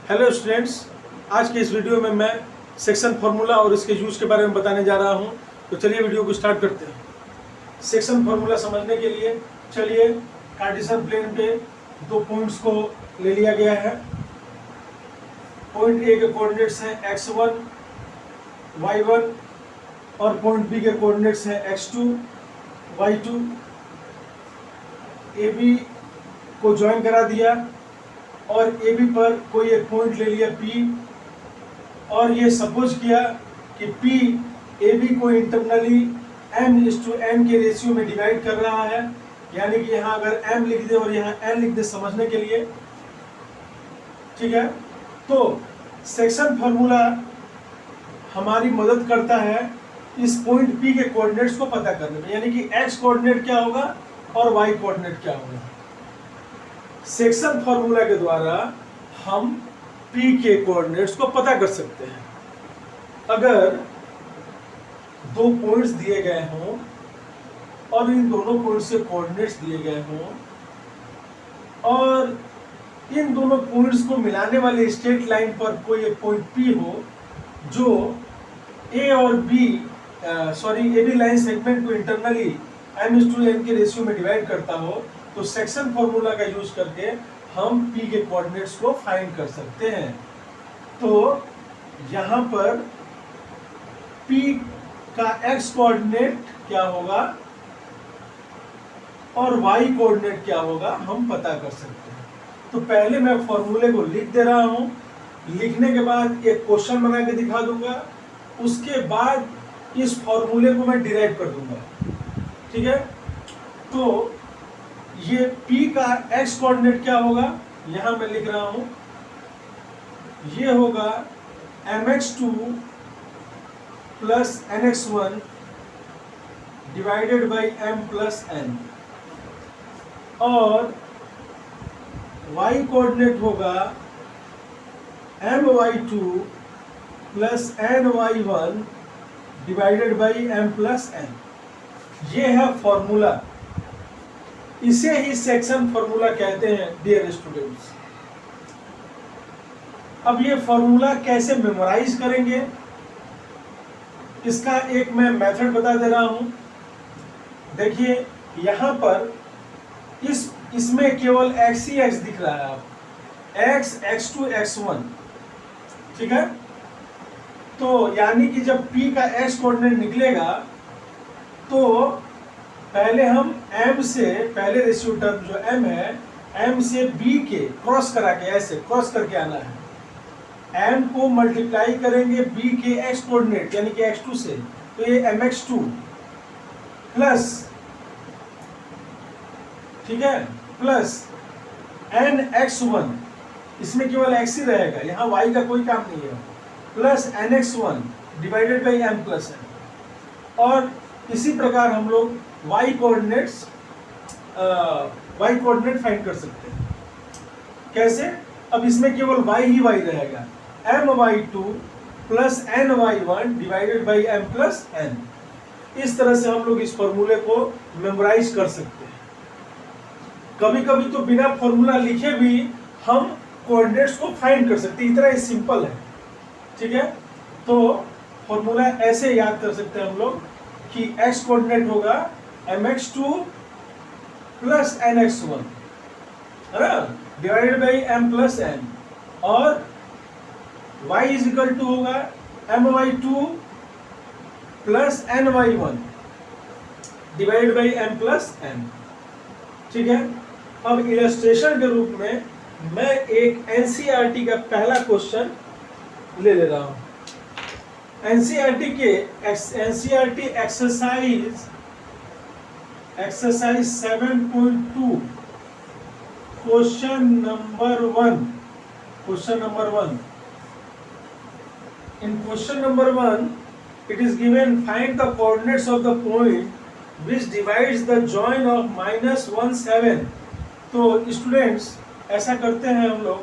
Hello students, आज के इस वीडियो में मैं सेक्शन फार्मूला और इसके यूज के बारे में बताने जा रहा हूं। तो चलिए वीडियो को स्टार्ट करते हैं। सेक्शन फार्मूला समझने के लिए चलिए कार्टेशियन प्लेन पे दो पॉइंट्स को ले लिया गया है। पॉइंट ए के कोऑर्डिनेट्स हैं x1 y1 और पॉइंट बी के कोऑर्डिनेट्स हैं x2 y2। ए बी को ज्वाइन करा दिया और ए बी पर कोई एक पॉइंट ले लिया P और ये सपोज किया कि P ए बी को इंटरनली m/n के रेशियो में डिवाइड कर रहा है। यानी कि यहाँ अगर m लिख दे और यहाँ n लिख दे समझने के लिए, ठीक है। तो सेक्शन फार्मूला हमारी मदद करता है इस पॉइंट P के कोऑर्डिनेट्स को पता करने में, यानी कि x कोऑर्डिनेट क्या होगा और y कोऑर्डिनेट क्या होगा। सेक्शन फार्मूला के द्वारा हम P के कोऑर्डिनेट्स को पता कर सकते हैं। अगर दो पॉइंट्स दिए गए हों और इन दोनों पॉइंट्स के कोऑर्डिनेट्स दिए गए हों और इन दोनों पॉइंट्स को मिलाने वाले स्ट्रेट लाइन पर कोई एक पॉइंट P हो जो A और B A B line segment को इंटरनली m/n के रेशियो में डिवाइड करता हो, तो सेक्शन फार्मूला का यूज करके हम P के कोऑर्डिनेट्स को फाइंड कर सकते हैं। तो यहाँ पर P का x कोऑर्डिनेट क्या होगा और y कोऑर्डिनेट क्या होगा हम पता कर सकते हैं। तो पहले मैं फॉर्मूले को लिख दे रहा हूँ, लिखने के बाद एक क्वेश्चन बना के दिखा दूंगा, उसके बाद इस फॉर्मूले को मैं डिराइव कर दूंगा, ठीक है। तो ये P का x कोऑर्डिनेट क्या होगा, यहां मैं लिख रहा हूं, ये होगा mx2 plus nx1 divided by m plus n और y कोऑर्डिनेट होगा my2 plus ny1 divided by m plus n। ये है फॉर्मूला, इसे ही सेक्शन फार्मूला कहते हैं डियर स्टूडेंट्स। अब ये फार्मूला कैसे मेमोराइज करेंगे, इसका एक मैं मेथड बता दे रहा हूं। देखिए यहां पर इसमें केवल x ही x दिख रहा है, आप x, x2, x1, ठीक है। तो यानी कि जब P का x कोऑर्डिनेट निकलेगा तो पहले हम m से, पहले रेशियो टर्म जो m है, m से b के क्रॉस करा के, ऐसे क्रॉस करके आना है। m को मल्टीप्लाई करेंगे b के x कोऑर्डिनेट यानी कि x2 से, तो ये mx2 प्लस, ठीक है, प्लस nx1, इसमें केवल x ही रहेगा, यहाँ y का कोई काम नहीं है, plus nx1 divided by m plus n। और इसी प्रकार हम लोग y कोऑर्डिनेट फाइंड कर सकते हैं। कैसे? अब इसमें केवल y ही y रहेगा, my2 plus ny1 divided by m plus n। इस तरह से हम लोग इस फॉर्मूले को मेमोराइज कर सकते हैं। कभी कभी तो बिना फॉर्मूला लिखे भी हम कोऑर्डिनेट्स को फाइंड कर सकते हैं, इतना ही सिंपल है, ठीक है। तो फॉर्मूला ऐसे याद कर सकते हैं हम लोग कि x कोऑर्डिनेट होगा mx2 प्लस nx1, है ना, divided by m plus n, और y इज इक्वल टू होगा my2 plus ny1 divided by m plus n, ठीक है। अब इलस्ट्रेशन के रूप में मैं एक NCERT का पहला क्वेश्चन ले रहा हूं। NCERT exercise 7.2 question number 1। In question number 1, it is given find the coordinates of the point which divides the join of -1 7। तो स्टूडेंट्स ऐसा करते हैं हम लोग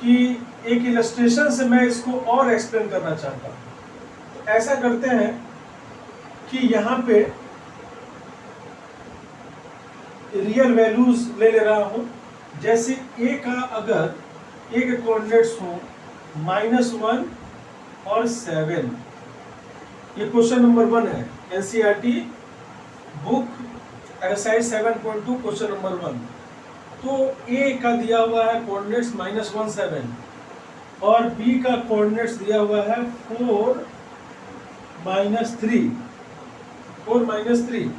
कि एक इलस्ट्रेशन से मैं इसको और एक्सप्लेन करना चाहता हूँ। तो ऐसा करते हैं कि यहाँ पे रियल वैल्यूज ले रहा हूँ। जैसे a का अगर ए के कोऑर्डिनेट्स हो -1 और 7। ये क्वेश्चन नंबर 1 है, NCERT book exercise 7.2 question number 1। तो ए का दिया हुआ है कोऑर्डिनेट्स -1 7 और बी का कोऑर्डिनेट्स दिया हुआ है 4 -3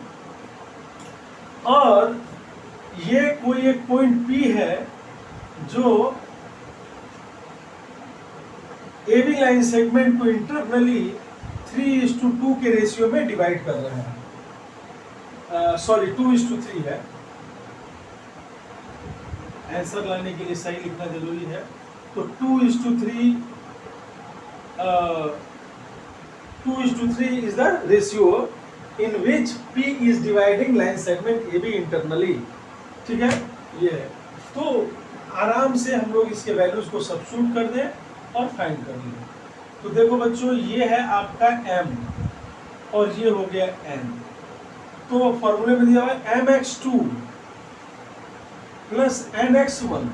और ये कोई एक पॉइंट P है जो ए बी लाइन सेगमेंट को इंटरनली 3:2 के रेशियो में डिवाइड कर रहा है। सॉरी 2:3 है। आंसर लाने के लिए सही लिखना जरूरी है। तो 2:3 is the ratio in which P is dividing line segment AB internally. ठीक है, ये है। तो आराम से हम लोग इसके वैल्यूज को सब्स्टिट्यूट कर दें और फाइंड कर लें। तो देखो बच्चों, ये है आपका M और ये हो गया N। तो फॉर्मूले में दिया हुआ है mx2 प्लस nx1।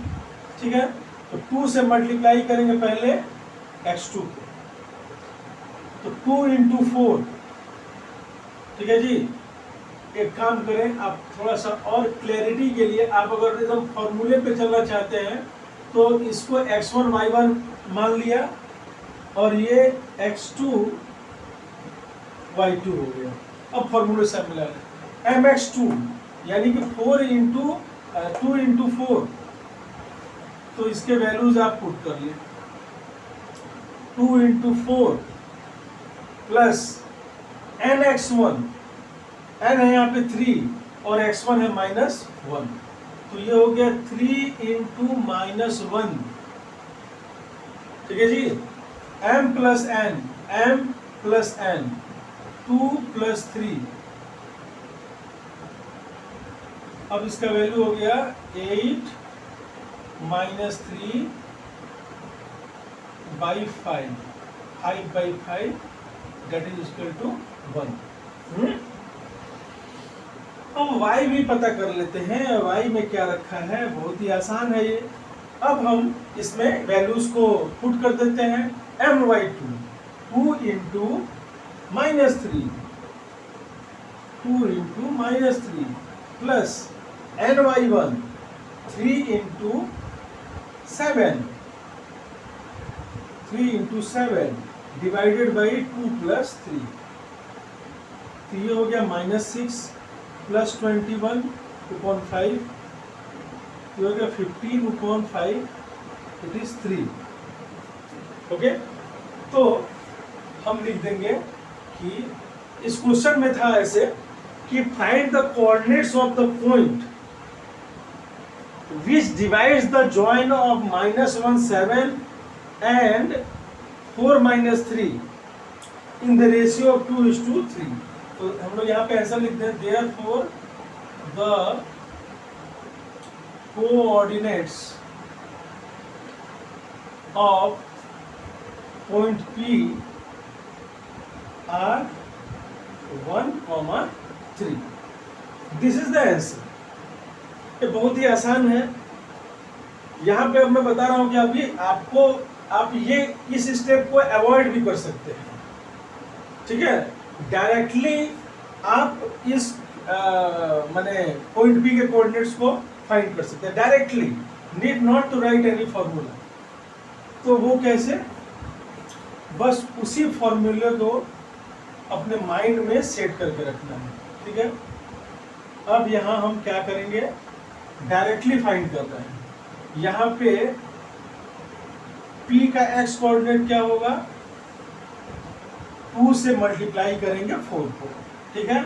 ठीक है, तो 2 से मल्टीप्लाई करेंगे पहले x2 को, तो 2 × 4। ठीक है जी। एक काम करें, आप थोड़ा सा और क्लैरिटी के लिए, आप अगर एकदम फॉर्मूले पे चलना चाहते हैं तो इसको x1 y1 मान लिया और ये x2 y2 हो गया। अब फॉर्मूले से मिला mx2 यानी कि 2 × 4, तो इसके वैल्यूज आप पुट कर लिए। 2 × 4 प्लस nx1, n है यहाँ पे 3 और x1 है -1, तो ये हो गया 3 × -1। ठीक है जी। m plus n 2 + 3। अब इसका वैल्यू हो गया 8 - 3 by 5 by 5 that is equal to 1। अब y भी पता कर लेते हैं। y में क्या रखा है, बहुत ही आसान है ये। अब हम इसमें वैल्यूज को पुट कर देते हैं। my2 2 × -3 plus ny1 3 × 7 divided by 2 + 3। तो ये हो गया -6 + 21/5, ये हो गया 15/5, इट इज 3। ओके, तो हम लिख देंगे कि इस क्वेश्चन में था ऐसे कि find the coordinates of the point which divides the join of -1 7 and 4 - 3 in the ratio of 2:3। तो हम लोग यहाँ पे ऐसा लिख दें, therefore the coordinates of point P are 1, 3। This is the answer. ये बहुत ही आसान है। यहाँ पे अब मैं बता रहा हूँ कि अभी आपको आप ये इस स्टेप को अवॉइड भी कर सकते हैं। ठीक है, डायरेक्टली आप इस माने पॉइंट बी के कोऑर्डिनेट्स को फाइंड कर सकते हैं directly, need not to write any formula. तो वो कैसे, बस उसी फॉर्मूले को अपने माइंड में सेट करके रखना है। ठीक है, अब यहाँ हम क्या करेंगे, डायरेक्टली फाइंड कर रहे हैं। यहाँ पे P का x कोऑर्डिनेट क्या होगा, 2 से मल्टीप्लाई करेंगे 4 को। ठीक है,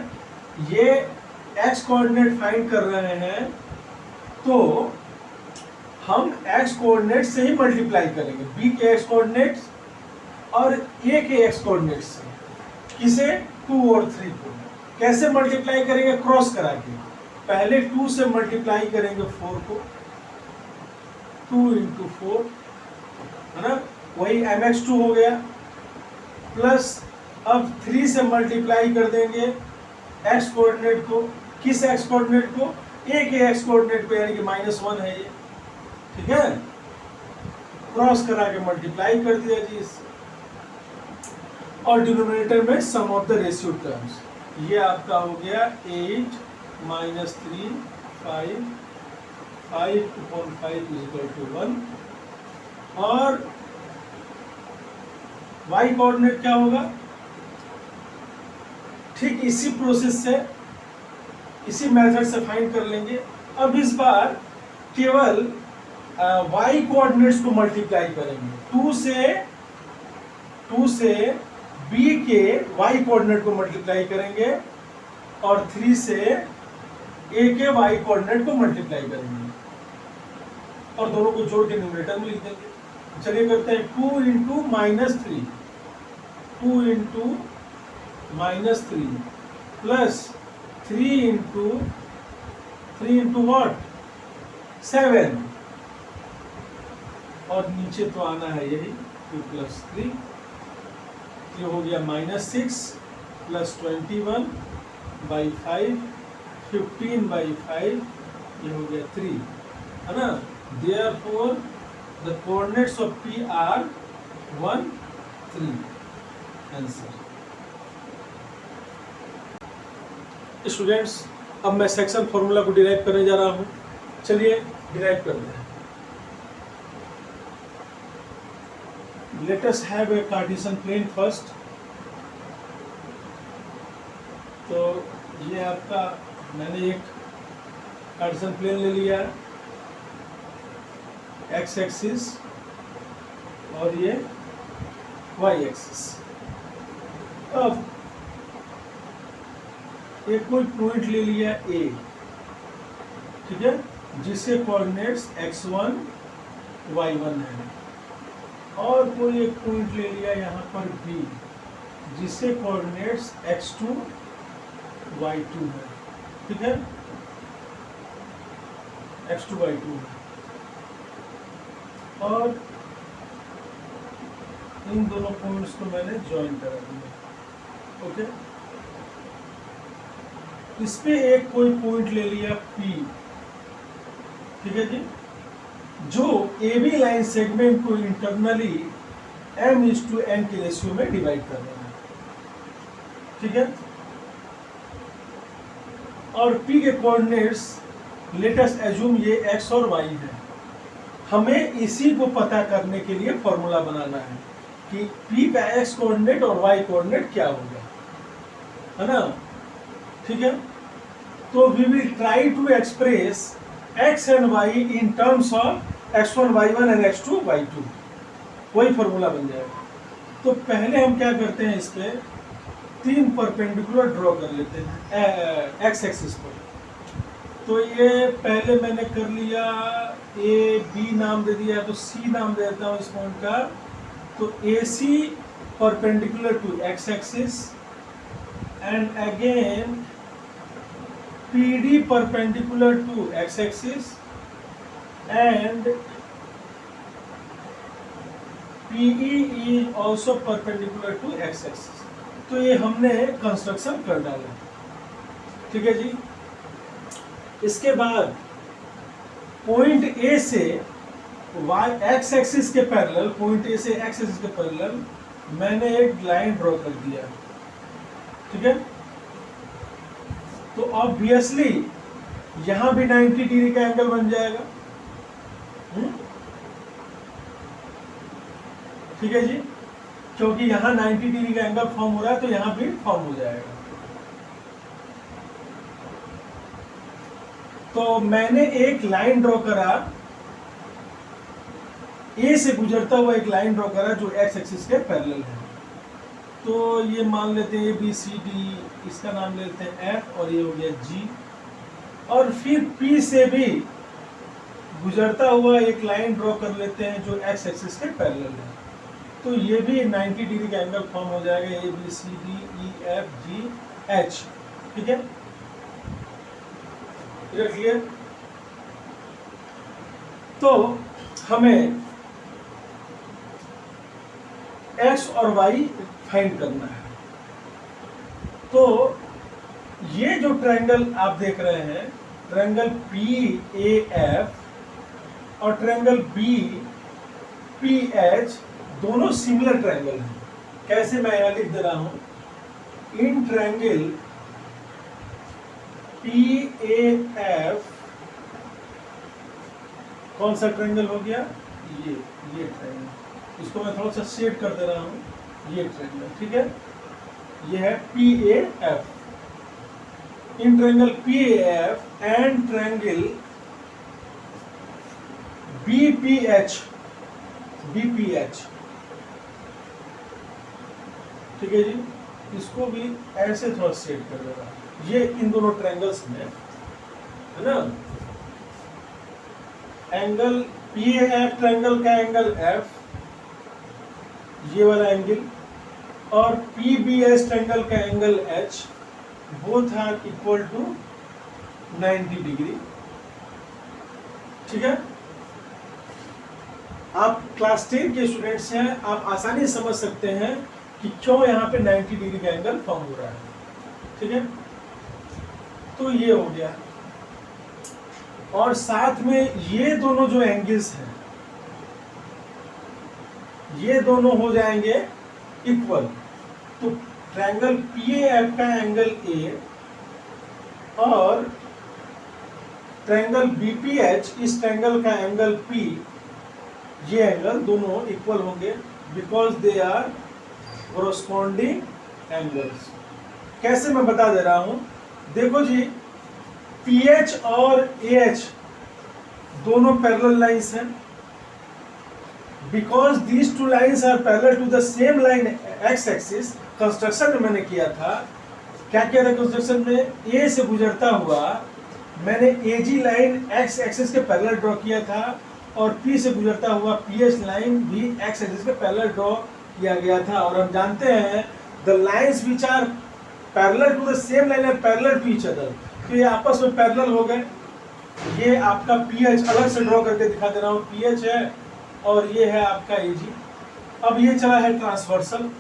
ये x कोऑर्डिनेट फाइंड कर रहे हैं तो हम x कोऑर्डिनेट से ही मल्टीप्लाई करेंगे, b के x कोऑर्डिनेट और a के x कोऑर्डिनेट से। किसे, 2 और 3 को। कैसे मल्टीप्लाई करेंगे, क्रॉस करा के। पहले 2 से मल्टीप्लाई करेंगे 4 को, 2 × 4 है ना, वही mx2 हो गया, प्लस अब 3 से मल्टीप्लाई कर देंगे x कोऑर्डिनेट को। किस x कोऑर्डिनेट को, a के x कोऑर्डिनेट को, यानी कि -1 है ये। ठीक है, क्रॉस करा के मल्टीप्लाई कर दिया जी इससे, और डिनोमिनेटर में सम ऑफ द रेशियो टर्म्स, ये आपका हो गया 8 माइनस 3 5 5/5 = 1, और y कोऑर्डिनेट क्या होगा, ठीक इसी प्रोसेस से, इसी मेथड से फाइंड कर लेंगे। अब इस बार केवल y कोऑर्डिनेट्स को मल्टीप्लाई करेंगे, 2 से b के y कोऑर्डिनेट को मल्टीप्लाई करेंगे, और 3 से a के y कोऑर्डिनेट को मल्टीप्लाई करेंगे, और दोनों को जोड़ के न्यूमरेटर में लिख देंगे। चलिए करते हैं 2 × -3, 2 × -3 प्लस 3 × what 7, और नीचे तो आना है यही 2 + 3, ये हो गया -6 + 21/5 15/5, ये हो गया 3, है ना। Therefore the coordinates of P are 1 3, answer. Students, अब मैं सेक्शन फॉर्मूला को डिराइव करने जा रहा हूं, चलिए डिराइव करते हैं। Let us have a Cartesian plane first। तो ये आपका, मैंने एक कार्टेशियन प्लेन ले लिया है, x एक्सिस और ये y एक्सिस। अब एक कोई पॉइंट ले लिया A, ठीक है, जिसके कोऑर्डिनेट्स x1 y1 है, और कोई एक पॉइंट ले लिया यहाँ पर B, जिसके कोऑर्डिनेट्स x2 y2 है, ठीक है, x2 y2 है, और इन दोनों पॉइंट्स को मैंने ज्वाइन करा दिया। ओके, इस पे एक कोई पॉइंट ले लिया P, ठीक है जी, जो AB लाइन सेगमेंट को इंटरनली m/n के रेशियो में डिवाइड कर रहा है, ठीक है, और P के कोऑर्डिनेट्स लेट अस एज्यूम ये x और y है। हमें इसी को पता करने के लिए फॉर्मूला बनाना है कि P का x कोऑर्डिनेट और y कोऑर्डिनेट क्या होगा, है ना, ठीक है। तो we will try to express x and y in terms of x1 y1 and x2 y2, वही फॉर्मूला बन जाएगा। तो पहले हम क्या करते हैं, इस पे 3 परपेंडिकुलर ड्रॉ कर लेते हैं x एक्सिस पर। तो ये पहले मैंने कर लिया, A B नाम दे दिया, तो C नाम दे देता हूँ इस पॉइंट का। तो AC perpendicular to x axis and again PD perpendicular to x axis and PE is also perpendicular to x axis। तो ये हमने कंस्ट्रक्शन कर डाला, ठीक है जी। इसके बाद पॉइंट A से x एक्सिस के पैरेलल, पॉइंट A से x एक्सिस के पैरेलल मैंने एक लाइन ड्रॉ कर दिया, ठीक है। तो ऑब्वियसली यहां भी 90 डिग्री का एंगल बन जाएगा, ठीक है जी, क्योंकि यहां 90 डिग्री का एंगल फॉर्म हो रहा है, तो यहां भी फॉर्म हो जाएगा। तो मैंने एक लाइन ड्रॉ करा, ए से गुजरता हुआ एक लाइन ड्रॉ करा जो एक्स एक्सिस के पैरेलल है। तो ये मान लेते हैं ABCD, इसका नाम लेते हैं F, और ये हो गया G, और फिर P से भी गुजरता हुआ एक लाइन ड्रॉ कर लेते हैं जो एक्स एक्सिस के पैरेलल है। तो ये भी 90 डिग्री का एंगल फॉर्म हो जाएगा, ABCDEFGH, ठीक है, क्लियर। तो हमें x और y फाइंड करना है। तो ये जो ट्रायंगल आप देख रहे हैं, ट्रायंगल PAF और ट्रायंगल BPAG, पी एच दोनों सिमिलर ट्रायंगल हैं। कैसे, मैं यहां लिख दे रहा हूं, इन ट्रायंगल पी ए एफ, कौन सा ट्रायंगल हो गया, ये ट्रायंगल, इसको मैं थोड़ा सा शेड कर दे रहा हूं, ये ट्रायंगल, ठीक है, ये है P A F. In triangle P A F and triangle B P H, ठीक है जी, इसको भी ऐसे थोड़ा सेट कर देगा। ये इन दोनों ट्रायंगल्स में है ना, angle P A F triangle का एंगल एफ, ये वाला एंगल, और पी बी एच ट्रायंगल का angle H, both are equal to 90 degree. ठीक है, आप क्लास 10 के स्टूडेंट्स हैं, आप आसानी से समझ सकते हैं कि क्यों यहाँ पे 90 डिग्री का एंगल फॉर्म हो रहा है। ठीक है, तो ये हो गया, और साथ में ये दोनों जो एंगल्स हैं ये दोनों हो जाएंगे इक्वल। तो ट्रायंगल पीएएफ का एंगल ए और ट्रायंगल बीपीएच, इस ट्रायंगल का एंगल पी, ये एंगल दोनों इक्वल होंगे because they are corresponding angles. कैसे, मैं बता दे रहा हूं, देखो जी, पीएच और एएच दोनों पैरेलल लाइंस हैं। Because these two lines are parallel to the same line X axis, construction में मैंने किया था, क्या किया था कंस्ट्रक्शन में, ए से गुजरता हुआ मैंने एजी लाइन एक्स एक्सिस के पैरेलल ड्रॉ किया था, और पी से गुजरता हुआ पीएच लाइन भी एक्स एक्सिस के पैरेलल ड्रॉ किया गया था। और हम जानते हैं the lines which are parallel to the same line are parallel to each other, तो ये आपस में पैरेलल हो गए। ये आपका पीएच अलग से ड्रॉ करके दिखा दे रहा हूँ, पीएच है और ये है आपका एजी। अब ये चला है ट्रांसवर्सल,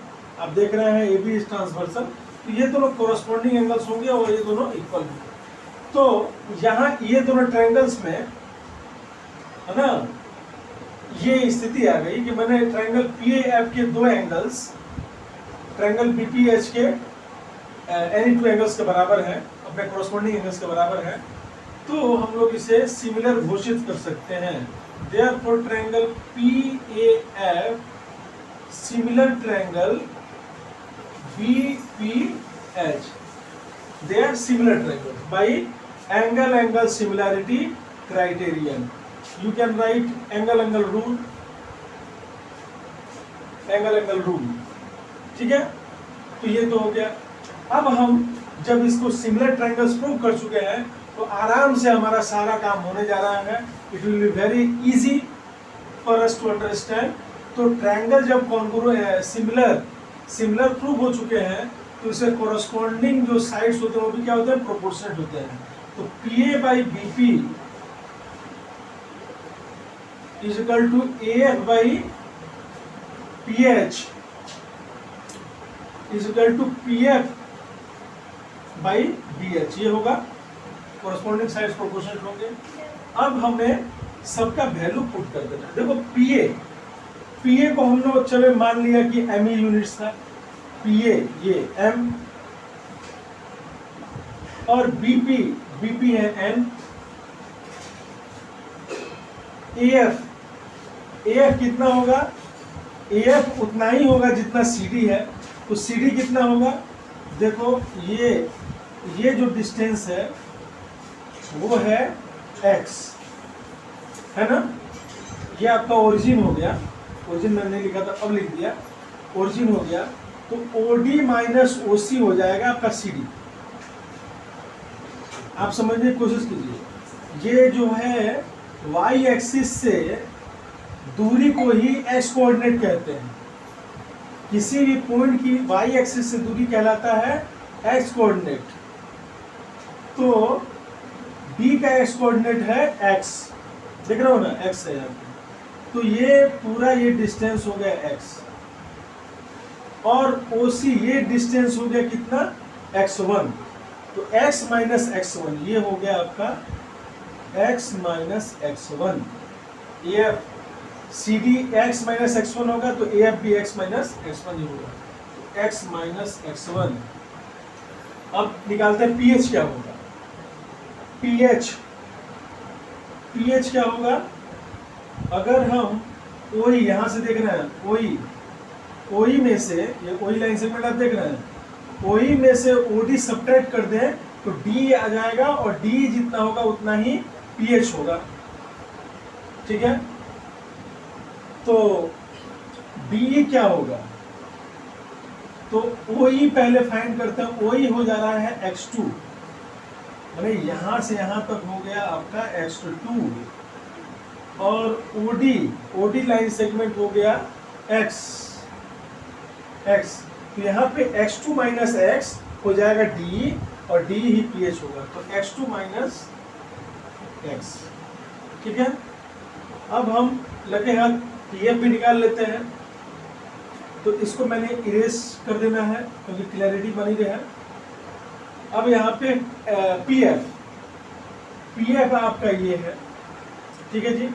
आप देख रहे हैं ए बी इज ट्रांसवर्सल, तो ये दोनों कोरस्पॉन्डिंग एंगल्स होंगे और ये दोनों इक्वल होंगे। तो यहाँ ये दोनों ट्रायंगल्स में है ना, ये स्थिति आ गई कि मैंने ट्रायंगल पीएएफ के दो एंगल्स ट्रायंगल बीपीएच के एनी टू एंगल्स के बराबर है, अपने कोरस्पॉन्डिंग एंगल्स के बराबर है, तो हम लोग इसे सिमिलर घोषित कर सकते हैं। Therefore, triangle PAF similar triangle BPH. They are similar triangles by angle similarity criterion. You can write angle rule. ठीक है, तो ये तो हो गया। अब हम जब इसको सिमिलर ट्रायंगल्स प्रूव कर चुके हैं तो आराम से हमारा सारा काम होने जा रहा है। It will be very easy for us to understand. तो ट्रायंगल जब सिमिलर प्रूव हो चुके हैं तो इसे कोरस्पॉन्डिंग जो साइड्स होते हैं वो भी क्या होते हैं, प्रोपोर्शनेट होते हैं। तो PA by BP is equal to AF by PH is equal to PF by BH, ये होगा, कोरस्पॉन्डिंग साइड्स प्रोपोर्शनेट होंगे। अब हमें सबका वैल्यू पुट कर देना है। देखो PA को हम लोग चले मान लिया कि ME यूनिट्स था, PA ये M, और BP है N, AF कितना होगा, AF उतना ही होगा जितना CD है, तो CD कितना होगा, देखो ये जो डिस्टेंस है वो है x, है ना, ये आपका ओरिजिन हो गया, ओरिजिन मैंने नहीं लिखा था अब लिख दिया, ओरिजिन हो गया, तो OD माइनस OC हो जाएगा आपका CD। आप समझने की कोशिश कीजिए, ये जो है y एक्सिस से दूरी को ही x कोऑर्डिनेट कहते हैं। किसी भी पॉइंट की y एक्सिस से दूरी कहलाता है x कोऑर्डिनेट। तो B का x कोऑर्डिनेट है x, देख रहे हो ना, x है यहाँ पे, तो ये पूरा ये डिस्टेंस हो गया x, और OC ये डिस्टेंस हो गया कितना, x1, तो x माइनस x1 ये हो गया आपका x minus x1। AF C D X minus X one होगा तो ए एफ भी एक्स माइनस एक्स वन ही होगा, तो एक्स माइनस एक्स वन। अब निकालते हैं पीएच क्या होगा। पीएच पीएच क्या होगा, अगर हम ओई यहां से देख रहे हैं, ओई में से, ये ओई लाइन सेगमेंट आप देख रहे हैं, ओई में से ओडी सब्ट्रैक्ट कर दें तो डी आ जाएगा, और डी जितना होगा उतना ही पीएच होगा। ठीक है, तो डी क्या होगा, तो ओई पहले फाइंड करते हैं। ओई हो जा रहा है x2, मैंने यहां से यहां तक हो गया आपका x2, और ओडी लाइन सेगमेंट हो गया x। तो यहाँ पे x2 माइनस एक्स हो जाएगा d, और d ही pH होगा, तो x2 माइनस एक्स। ठीक है, अब हम लगे हाथ pF भी निकाल लेते हैं, तो इसको मैंने इरेज कर देना है क्योंकि क्लैरिटी बनी रहे। अब यहाँ पे पीएफ आपका ये है। ठीक है जी,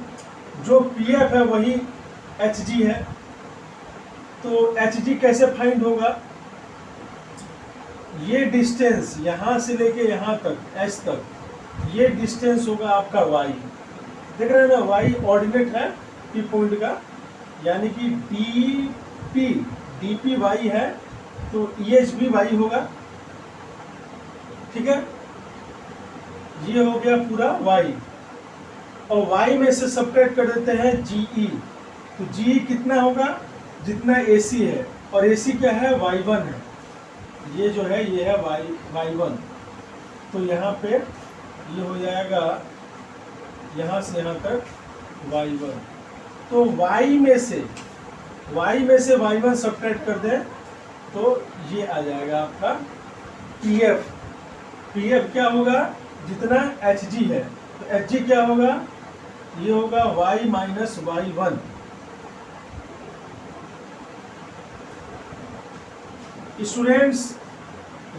जो पीएफ है वही एचजी है, तो एचजी कैसे फाइंड होगा, ये डिस्टेंस यहाँ से लेके यहाँ तक एच तक, ये डिस्टेंस होगा आपका वाई। देख रहे हैं ना, वाई ऑर्डिनेट है पी पॉइंट का, यानी कि डीपी वाई है, तो EH भी वाई होगा। ठीक है, ये हो गया पूरा वाई, और वाई में से सब्ट्रैक्ट कर देते हैं GE, तो GE कितना होगा, जितना AC है, और AC क्या है, Y1 है, ये जो है ये है Y1, तो यहाँ पे ये हो जाएगा यहाँ से यहाँ तक Y1, तो Y में से Y1 सब्ट्रैक्ट कर दें तो ये आ जाएगा आपका पीएफ क्या होगा, जितना HG है, तो HG क्या होगा, ये होगा Y माइनस Y1। स्टूडेंट्स,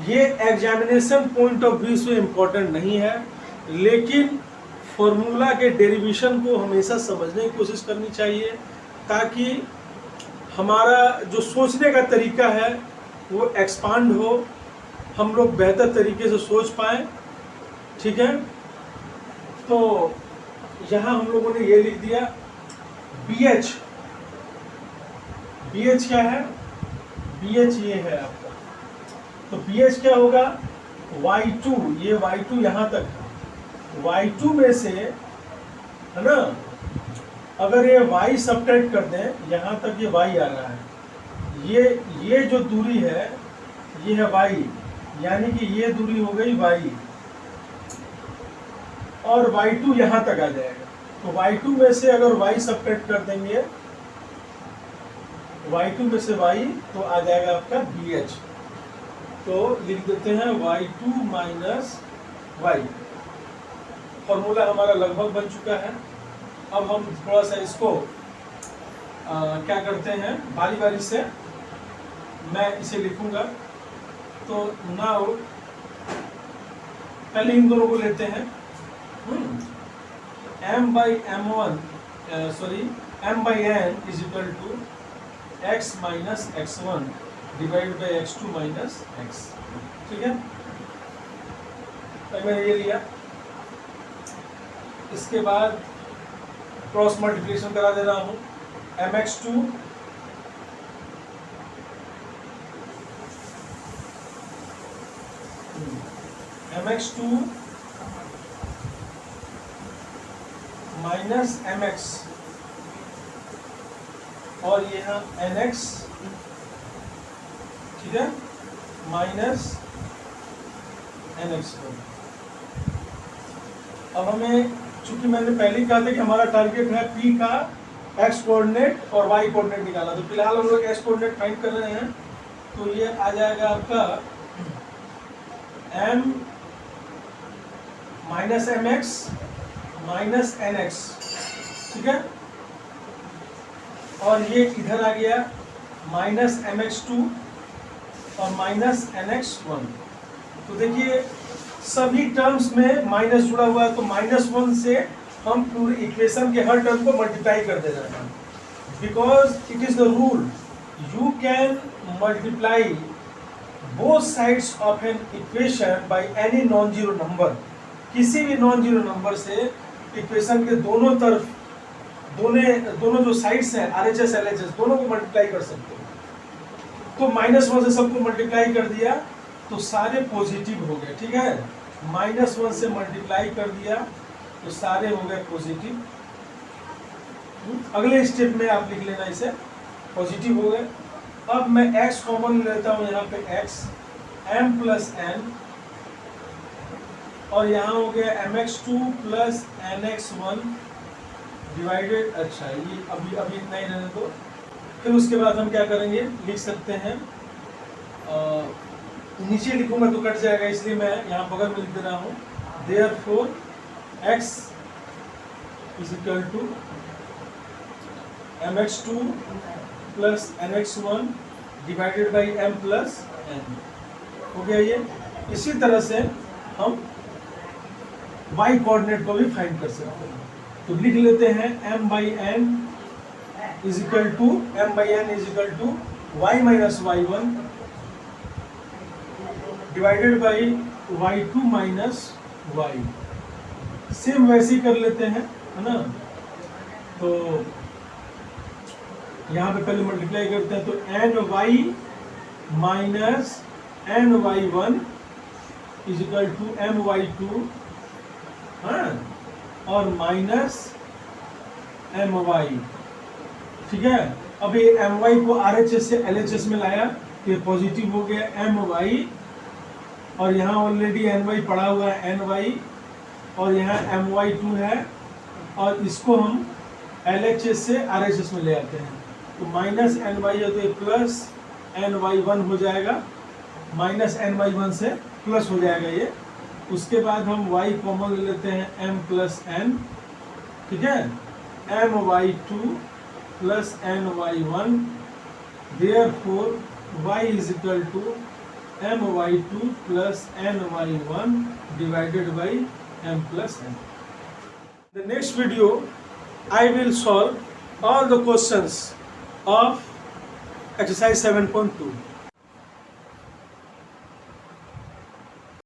ये एग्जामिनेशन पॉइंट ऑफ व्यू से इम्पोर्टेंट नहीं है, लेकिन फॉर्मूला के डेरिवेशन को हमेशा समझने की कोशिश करनी चाहिए, ताकि हमारा जो सोचने का तरीका है वो एक्सपांड हो, हम लोग बेहतर तरीके से सोच पाएँ। ठीक है, तो यहाँ हम लोगों ने ये लिख दिया BH क्या है, BH ये है आपका, तो BH क्या होगा, Y2, ये Y2 यहाँ तक है, Y2 में से है ना, अगर ये Y सब्ट्रैक्ट कर दें, यहाँ तक ये Y आ रहा है, ये जो दूरी है ये है Y, यानी कि ये दूरी हो गई Y, और Y2 यहाँ तक आ जाएगा, तो Y2 में से अगर Y सब्ट्रैक्ट कर देंगे, Y2 में से Y, तो आ जाएगा आपका BH, तो लिख देते हैं Y2 माइनस Y। फॉर्मूला हमारा लगभग बन चुका है। अब हम थोड़ा सा इसको क्या करते हैं, बारी बारी से मैं इसे लिखूंगा। तो नाउ पहले इन दोनों को लेते हैं, m by n is equal to x minus x1 divide by x2 minus x। ठीक है, मैंने ये लिया, इसके बाद क्रॉस मल्टीप्लिकेशन करा दे रहा हूँ, mx2 माइनस mx, और ये है nx, ठीक है, माइनस nx। अब हमें, चूंकि मैंने पहले ही कहा था कि हमारा टारगेट है P का x कोऑर्डिनेट और y कोऑर्डिनेट निकालना, तो फिलहाल हम लोग x कोऑर्डिनेट फाइंड कर रहे हैं, तो ये आ जाएगा आपका m minus mx minus nx। ठीक है, और ये इधर आ गया माइनस mx2 और माइनस nx1। तो देखिए सभी टर्म्स में माइनस जुड़ा हुआ है, तो -1 से हम पूरे इक्वेशन के हर टर्म को मल्टीप्लाई कर दे रहे हैं। because it is the rule, you can multiply both sides of an equation by any non-zero number. किसी भी नॉन जीरो नंबर से इक्वेशन के दोनों तरफ दोनों जो साइड्स हैं RHS LHS दोनों को मल्टीप्लाई कर सकते हो। तो -1 से सबको मल्टीप्लाई कर दिया तो सारे पॉजिटिव हो गए, ठीक है। -1 से मल्टीप्लाई कर दिया तो सारे हो गए पॉजिटिव। अगले स्टेप में आप लिख लेना इसे, पॉजिटिव हो गए। अब मैं x कॉमन लेता हूँ, यहाँ पे x m प्लस n और यहाँ हो गया mx2 प्लस nx1 डिवाइडेड। अच्छा ये अभी इतना ही रहने दो। फिर उसके बाद हम क्या करेंगे, लिख सकते हैं नीचे लिखूंगा तो कट जाएगा, इसलिए मैं यहाँ बगल में लिख दे रहा हूँ। Therefore x is equal to mx2 plus nx1 divided by m plus n हो गया ये। इसी तरह से हम y कोऑर्डिनेट को भी फाइंड कर सकते हैं। तो लिख लेते हैं m by n is equal to y minus y1 divided by y2 minus y। Same वैसे ही कर लेते हैं, है ना। तो यहाँ पे पहले मल्टीप्लाई करते हैं, तो ny minus ny1 is equal to my2, हाँ, और माइनस my, ठीक है। अब ये my को RHS से LHS में लाया तो ये पॉजिटिव हो गया my, और यहाँ ऑलरेडी ny पड़ा हुआ है ny, और यहाँ my2 है, और इसको हम LHS से RHS में ले आते हैं तो माइनस ny है तो ये प्लस ny1 हो जाएगा, माइनस ny1 से प्लस हो जाएगा ये। उसके बाद हम y कॉमन ले लेते हैं m प्लस n, ठीक है, my2 plus ny1, therefore y is equal to my2 plus ny1 divided by m plus n। The next video I will solve all the questions of exercise 7.2.